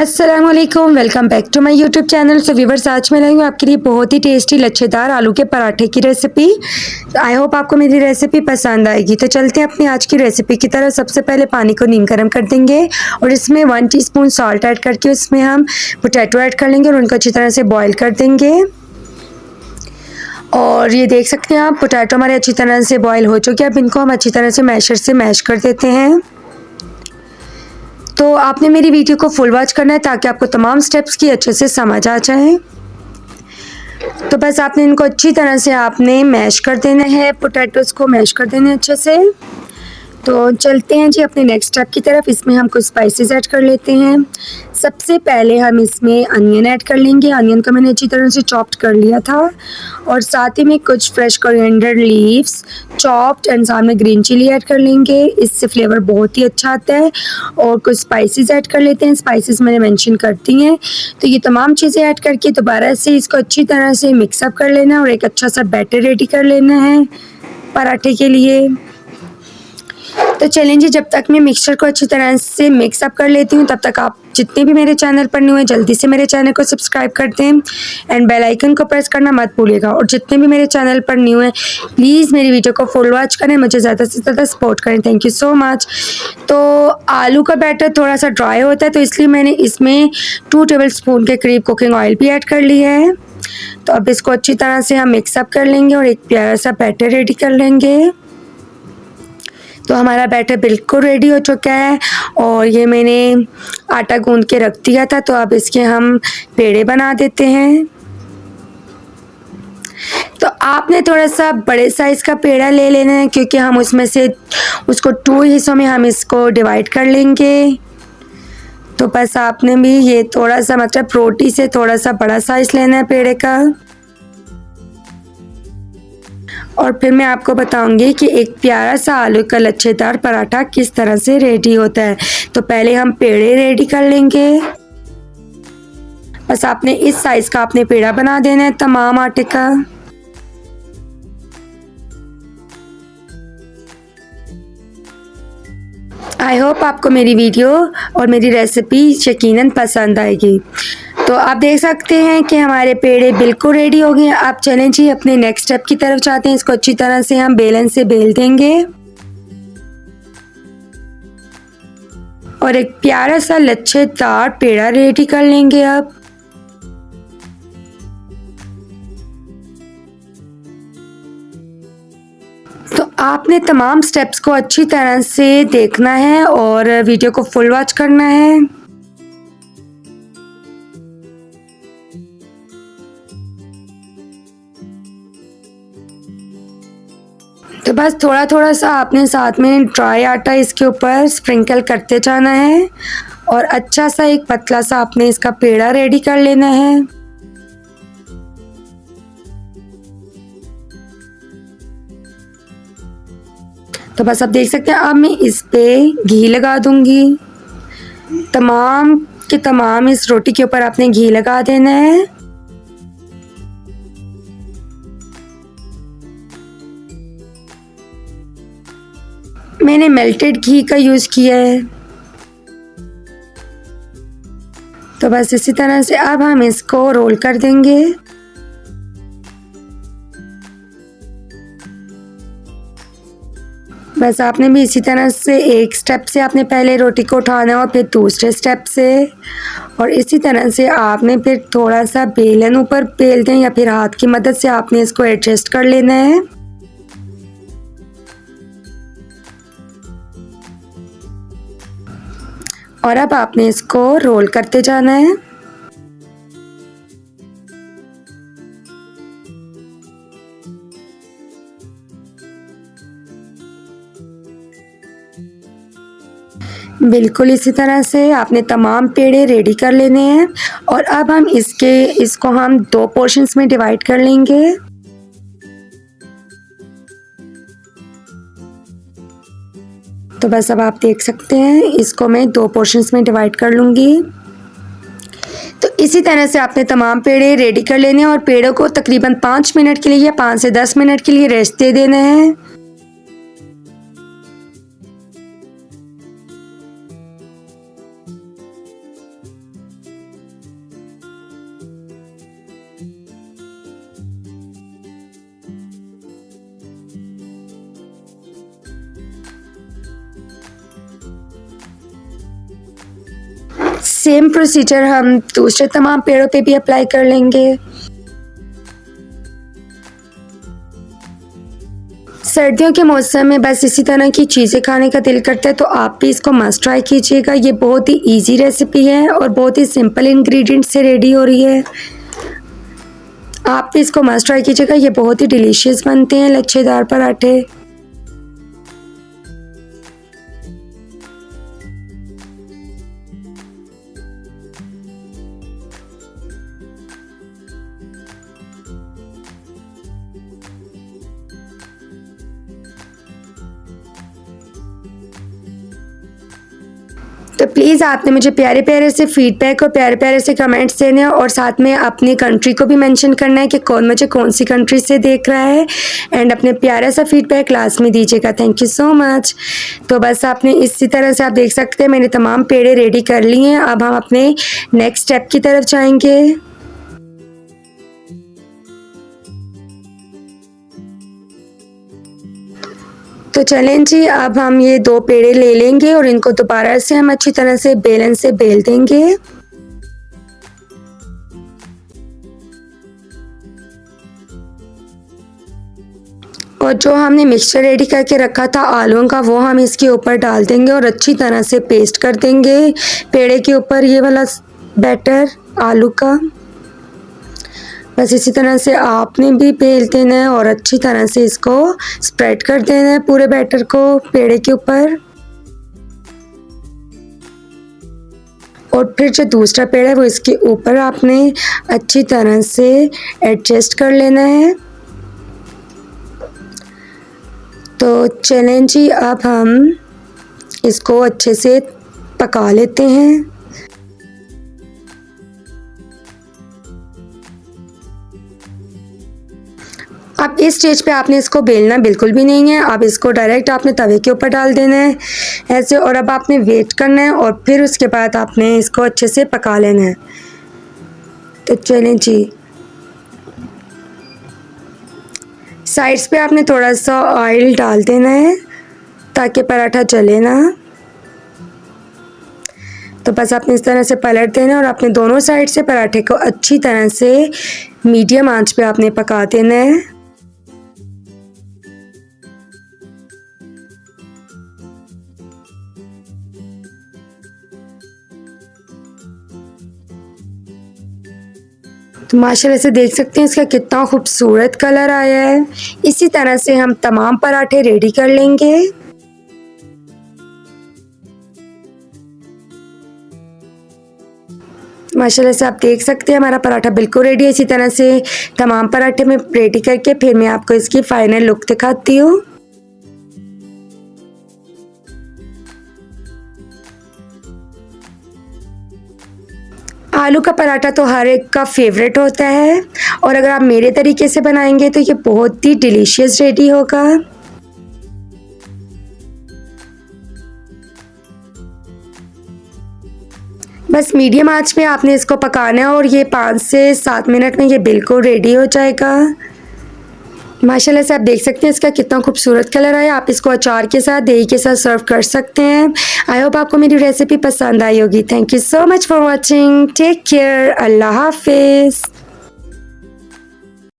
अस्सलाम वालेकुम, welcome back to my YouTube channel. So viewers, आज मैं लाई हूँ आपके लिए बहुत ही टेस्टी लच्छेदार आलू के पराठे की रेसिपी। आई होप आपको मेरी रेसिपी पसंद आएगी। तो चलते हैं अपनी आज की रेसिपी की तरफ। सबसे पहले पानी को नीम गर्म कर देंगे और इसमें 1 टीस्पून सॉल्ट ऐड करके उसमें हम पोटैटो ऐड कर लेंगे और उनको अच्छी तरह से बॉयल कर देंगे। और ये देख सकते हैं आप, पोटैटो हमारे अच्छी तरह से बॉयल हो चुके हैं। अब इनको हम अच्छी तरह से मैशर से मैश कर देते हैं। तो आपने मेरी वीडियो को फुल वॉच करना है ताकि आपको तमाम स्टेप्स की अच्छे से समझ आ जाए। तो बस आपने इनको अच्छी तरह से आपने मैश कर देना है, पोटैटोज़ को मैश कर देना है अच्छे से। तो चलते हैं जी अपने नेक्स्ट स्टेप की तरफ। इसमें हम कुछ स्पाइसेस ऐड कर लेते हैं। सबसे पहले हम इसमें अनियन ऐड कर लेंगे। अनियन को मैंने अच्छी तरह से चॉप्ड कर लिया था और साथ ही में कुछ fresh coriander leaves chopped and साथ में ग्रीन चिली ऐड कर लेंगे। इससे फ्लेवर बहुत ही अच्छा आता है। और कुछ स्पाइसेस ऐड कर लेते हैं। स्पाइसेस मैंने मेंशन करती हैं। तो ये तमाम चीज़ें ऐड करके दोबारा से इसको अच्छी तरह से मिक्सअप कर लेना है और एक अच्छा सा बैटर रेडी कर लेना है पराठे के लिए। तो चलें जी, जब तक मैं मिक्सचर को अच्छी तरह से मिक्सअप कर लेती हूँ तब तक आप जितने भी मेरे चैनल पर न्यू हैं जल्दी से मेरे चैनल को सब्सक्राइब कर दें एंड बेल आइकन को प्रेस करना मत भूलिएगा। और जितने भी मेरे चैनल पर न्यू हैं प्लीज़ मेरी वीडियो को फुल वॉच करें, मुझे ज़्यादा से ज़्यादा सपोर्ट करें। Thank you so much. तो आलू का बैटर थोड़ा सा ड्राई होता है तो इसलिए मैंने इसमें 2 टेबलस्पून के करीब कुकिंग ऑयल भी ऐड कर लिया है। तो अब इसको अच्छी तरह से हम मिक्सअप कर लेंगे और एक प्यारा सा बैटर रेडी कर लेंगे। तो हमारा बैटर बिल्कुल रेडी हो चुका है और ये मैंने आटा गूंद के रख दिया था। तो अब इसके हम पेड़े बना देते हैं। तो आपने थोड़ा सा बड़े साइज़ का पेड़ा ले लेना है क्योंकि हम उसमें से उसको 2 हिस्सों में हम इसको डिवाइड कर लेंगे। तो बस आपने भी ये थोड़ा सा मतलब रोटी से थोड़ा सा बड़ा साइज़ लेना है पेड़े का। और फिर मैं आपको बताऊंगी कि एक प्यारा सा आलू का लच्छेदार पराठा किस तरह से रेडी होता है। तो पहले हम पेड़े रेडी कर लेंगे। बस आपने इस साइज का आपने पेड़ा बना देना है तमाम आटे का। आई होप आपको मेरी वीडियो और मेरी रेसिपी यकीनन पसंद आएगी। तो आप देख सकते हैं कि हमारे पेड़े बिल्कुल रेडी हो गए हैं। आप चलें जी अपने नेक्स्ट स्टेप की तरफ जाते हैं। इसको अच्छी तरह से हम बेलन से बेल देंगे और एक प्यारा सा लच्छेदार पेड़ा रेडी कर लेंगे। अब तो आपने तमाम स्टेप्स को अच्छी तरह से देखना है और वीडियो को फुल वॉच करना है। तो बस थोड़ा थोड़ा सा आपने साथ में ड्राई आटा इसके ऊपर स्प्रिंकल करते जाना है और अच्छा सा एक पतला सा आपने इसका पेड़ा रेडी कर लेना है। तो बस आप देख सकते हैं। अब मैं इस पे घी लगा दूंगी। तमाम के तमाम इस रोटी के ऊपर आपने घी लगा देना है। मैंने मेल्टेड घी का यूज़ किया है। तो बस इसी तरह से अब हम इसको रोल कर देंगे। बस आपने भी इसी तरह से एक स्टेप से आपने पहले रोटी को उठाना और फिर दूसरे स्टेप से, और इसी तरह से आपने फिर थोड़ा सा बेलन ऊपर बेल दें या फिर हाथ की मदद से आपने इसको एडजस्ट कर लेना है। और अब आपने इसको रोल करते जाना है। बिल्कुल इसी तरह से आपने तमाम पेड़े रेडी कर लेने हैं और अब हम इसको हम 2 पोर्शंस में डिवाइड कर लेंगे। तो बस अब आप देख सकते हैं इसको मैं 2 पोर्शंस में डिवाइड कर लूँगी। तो इसी तरह से आपने तमाम पेड़े रेडी कर लेने हैं और पेड़ों को तकरीबन 5 मिनट के लिए या 5 से 10 मिनट के लिए रेस्ट दे देना है। सेम प्रोसीजर हम दूसरे तमाम पेड़ों पे भी अप्लाई कर लेंगे। सर्दियों के मौसम में बस इसी तरह की चीज़ें खाने का दिल करता है, तो आप भी इसको मस्ट ट्राई कीजिएगा। ये बहुत ही इजी रेसिपी है और बहुत ही सिंपल इंग्रेडिएंट से रेडी हो रही है। आप भी इसको मस्ट ट्राई कीजिएगा। ये बहुत ही डिलीशियस बनते हैं लच्छेदार पराठे। तो प्लीज़ आपने मुझे प्यारे प्यारे से फीडबैक और प्यारे प्यारे से कमेंट्स देने हैं और साथ में अपनी कंट्री को भी मेंशन करना है कि कौन मुझे कौन सी कंट्री से देख रहा है, एंड अपने प्यारा सा फीडबैक लास्ट में दीजिएगा। Thank you so much. तो बस आपने इसी तरह से आप देख सकते हैं मैंने तमाम पेड़े रेडी कर लिए हैं। अब हम अपने नेक्स्ट स्टेप की तरफ जाएंगे। तो चलें जी, अब हम ये 2 पेड़े ले लेंगे और इनको दोबारा से हम अच्छी तरह से बेलन से बेल देंगे। और जो हमने मिक्सचर रेडी करके रखा था आलूओं का, वो हम इसके ऊपर डाल देंगे और अच्छी तरह से पेस्ट कर देंगे पेड़े के ऊपर ये वाला बैटर आलू का। बस इसी तरह से आपने भी बेल देना है और अच्छी तरह से इसको स्प्रेड कर देना है पूरे बैटर को पेड़े के ऊपर। और फिर जो दूसरा पेड़ है वो इसके ऊपर आपने अच्छी तरह से एडजस्ट कर लेना है। तो चलें जी, अब हम इसको अच्छे से पका लेते हैं। अब इस स्टेज पे आपने इसको बेलना बिल्कुल भी नहीं है। अब इसको डायरेक्ट आपने तवे के ऊपर डाल देना है ऐसे, और अब आपने वेट करना है और फिर उसके बाद आपने इसको अच्छे से पका लेना है। तो चलें जी, साइड्स पे आपने थोड़ा सा ऑयल डाल देना है ताकि पराठा जले ना। तो बस आपने इस तरह से पलट देना है और आपने दोनों साइड से पराठे को अच्छी तरह से मीडियम आंच पे आपने पका देना है। तो माशाल्लाह से देख सकते हैं इसका कितना खूबसूरत कलर आया है। इसी तरह से हम तमाम पराठे रेडी कर लेंगे। माशाल्लाह से आप देख सकते हैं हमारा पराठा बिल्कुल रेडी है। इसी तरह से तमाम पराठे में रेडी करके फिर मैं आपको इसकी फाइनल लुक दिखाती हूँ। आलू का पराठा तो हर एक का फेवरेट होता है और अगर आप मेरे तरीके से बनाएंगे तो ये बहुत ही डिलीशियस रेडी होगा। बस मीडियम आंच पे आपने इसको पकाना है और ये 5 से 7 मिनट में ये बिल्कुल रेडी हो जाएगा। माशाल्लाह से आप देख सकते हैं इसका कितना खूबसूरत कलर आया। आप इसको अचार के साथ, दही के साथ सर्व कर सकते हैं। आई होप आपको मेरी रेसिपी पसंद आई होगी। Thank you so much for watching. Take care. अल्लाह हाफिज़।